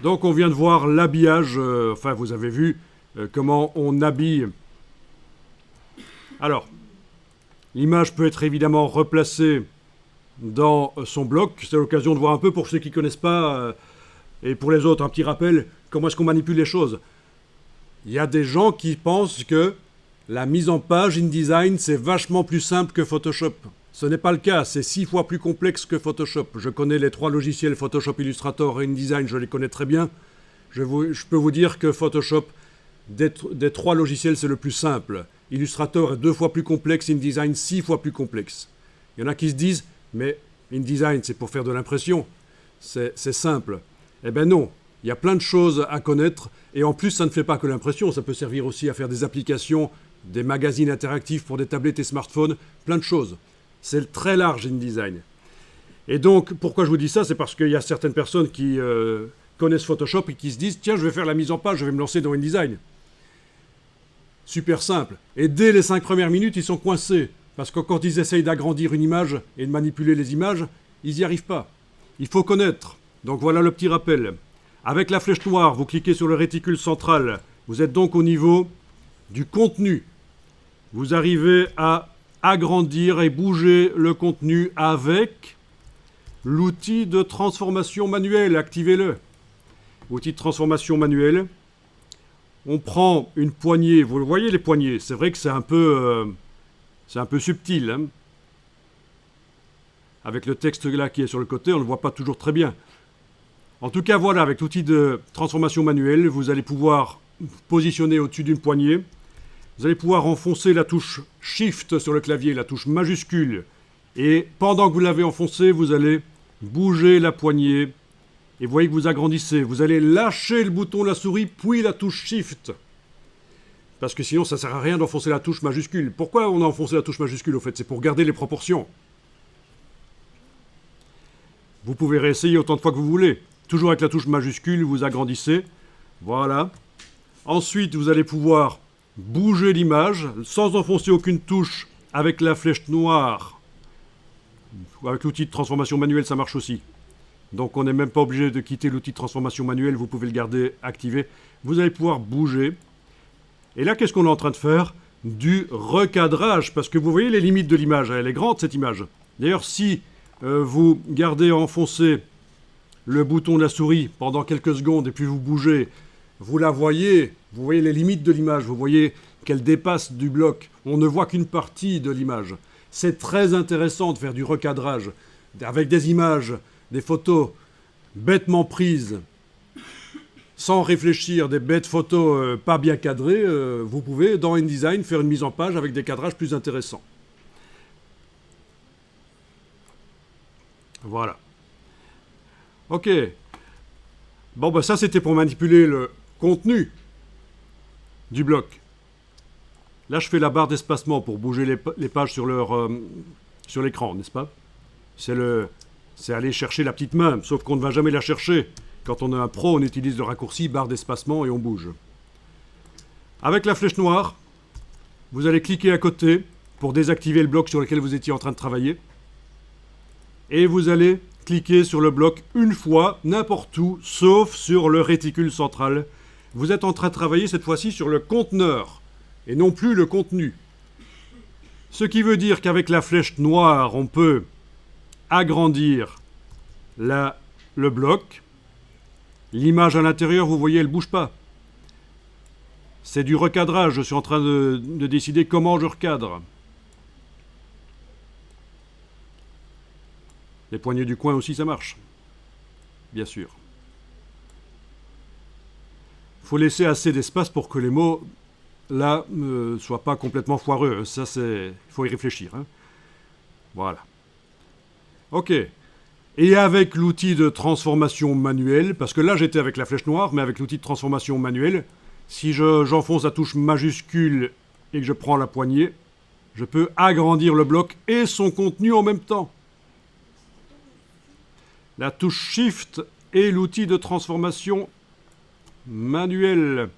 Donc on vient de voir l'habillage, enfin vous avez vu comment on habille. Alors, l'image peut être évidemment replacée dans son bloc. C'est l'occasion de voir un peu pour ceux qui ne connaissent pas, et pour les autres, un petit rappel, comment est-ce qu'on manipule les choses. Il y a des gens qui pensent que la mise en page InDesign, c'est vachement plus simple que Photoshop. Ce n'est pas le cas, c'est 6 fois plus complexe que Photoshop. Je connais les 3 logiciels Photoshop, Illustrator et InDesign, je les connais très bien. Je peux vous dire que Photoshop, des 3 logiciels, c'est le plus simple. Illustrator est 2 fois plus complexe, InDesign 6 fois plus complexe. Il y en a qui se disent, mais InDesign, c'est pour faire de l'impression. C'est simple. Eh bien non, il y a plein de choses à connaître. Et en plus, ça ne fait pas que l'impression, ça peut servir aussi à faire des applications, des magazines interactifs pour des tablettes et smartphones, plein de choses. C'est très large InDesign. Et donc, pourquoi je vous dis ça, c'est parce qu'il y a certaines personnes qui connaissent Photoshop et qui se disent « Tiens, je vais faire la mise en page, je vais me lancer dans InDesign. » Super simple. Et dès les 5 premières minutes, ils sont coincés. Parce que quand ils essayent d'agrandir une image et de manipuler les images, ils n'y arrivent pas. Il faut connaître. Donc voilà le petit rappel. Avec la flèche noire, vous cliquez sur le réticule central. Vous êtes donc au niveau du contenu. Vous arrivez à agrandir et bouger le contenu avec l'outil de transformation manuelle. Activez-le. Outil de transformation manuelle. On prend une poignée. Vous le voyez, les poignées. C'est vrai que c'est un peu subtil. Hein. Avec le texte là qui est sur le côté, on ne le voit pas toujours très bien. En tout cas, voilà, avec l'outil de transformation manuelle, vous allez pouvoir positionner au-dessus d'une poignée. Vous allez pouvoir enfoncer la touche Shift sur le clavier, la touche majuscule. Et pendant que vous l'avez enfoncée, vous allez bouger la poignée. Et vous voyez que vous agrandissez. Vous allez lâcher le bouton de la souris, puis la touche Shift. Parce que sinon, ça ne sert à rien d'enfoncer la touche majuscule. Pourquoi on a enfoncé la touche majuscule, au fait? C'est pour garder les proportions. Vous pouvez réessayer autant de fois que vous voulez. Toujours avec la touche majuscule, vous agrandissez. Voilà. Ensuite, vous allez pouvoir bouger l'image sans enfoncer aucune touche avec la flèche noire. Avec l'outil de transformation manuelle, ça marche aussi. Donc on n'est même pas obligé de quitter l'outil de transformation manuelle, vous pouvez le garder activé. Vous allez pouvoir bouger. Et là, qu'est-ce qu'on est en train de faire? Du recadrage, parce que vous voyez les limites de l'image. Elle est grande, cette image. D'ailleurs, si vous gardez enfoncé le bouton de la souris pendant quelques secondes et puis vous bougez, vous la voyez, vous voyez les limites de l'image, vous voyez qu'elle dépasse du bloc. On ne voit qu'une partie de l'image. C'est très intéressant de faire du recadrage avec des images, des photos bêtement prises, sans réfléchir, des bêtes photos pas bien cadrées. Vous pouvez, dans InDesign, faire une mise en page avec des cadrages plus intéressants. Voilà. Ok. Bon, ben ça, c'était pour manipuler le contenu du bloc. Là, je fais la barre d'espacement pour bouger les pages sur l'écran, n'est-ce pas? C'est aller chercher la petite main, sauf qu'on ne va jamais la chercher. Quand on est un pro, on utilise le raccourci barre d'espacement et on bouge. Avec la flèche noire, vous allez cliquer à côté pour désactiver le bloc sur lequel vous étiez en train de travailler. Et vous allez cliquez sur le bloc une fois, n'importe où, sauf sur le réticule central. Vous êtes en train de travailler cette fois-ci sur le conteneur, et non plus le contenu. Ce qui veut dire qu'avec la flèche noire, on peut agrandir le bloc. L'image à l'intérieur, vous voyez, elle ne bouge pas. C'est du recadrage, je suis en train de décider comment je recadre. Les poignées du coin aussi, ça marche. Bien sûr. Il faut laisser assez d'espace pour que les mots, là, ne soient pas complètement foireux. Ça, il faut y réfléchir. Hein. Voilà. OK. Et avec l'outil de transformation manuelle, parce que là, j'étais avec la flèche noire, mais avec l'outil de transformation manuelle, si j'enfonce la touche majuscule et que je prends la poignée, je peux agrandir le bloc et son contenu en même temps. La touche Shift et l'outil de transformation manuelle.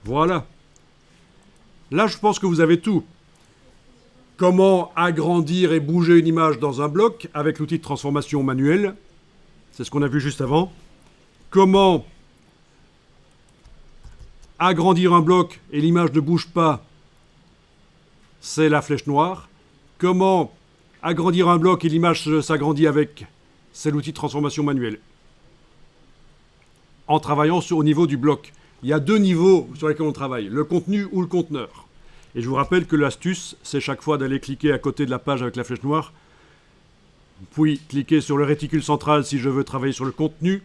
Voilà. Là, je pense que vous avez tout. Comment agrandir et bouger une image dans un bloc avec l'outil de transformation manuelle. C'est ce qu'on a vu juste avant. Comment agrandir un bloc et l'image ne bouge pas, c'est la flèche noire. Comment agrandir un bloc et l'image s'agrandit avec, c'est l'outil de transformation manuelle. En travaillant au niveau du bloc. Il y a deux niveaux sur lesquels on travaille, le contenu ou le conteneur. Et je vous rappelle que l'astuce, c'est chaque fois d'aller cliquer à côté de la page avec la flèche noire, puis cliquer sur le réticule central si je veux travailler sur le contenu.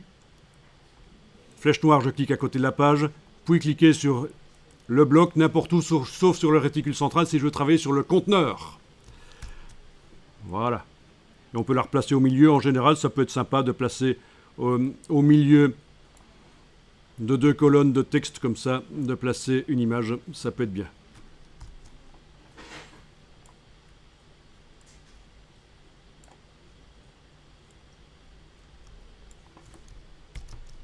Flèche noire, je clique à côté de la page, puis cliquer sur le bloc n'importe où, sauf sur le réticule central si je veux travailler sur le conteneur. Voilà. Et on peut la replacer au milieu. En général, ça peut être sympa de placer au milieu de deux colonnes de texte comme ça, de placer une image, ça peut être bien.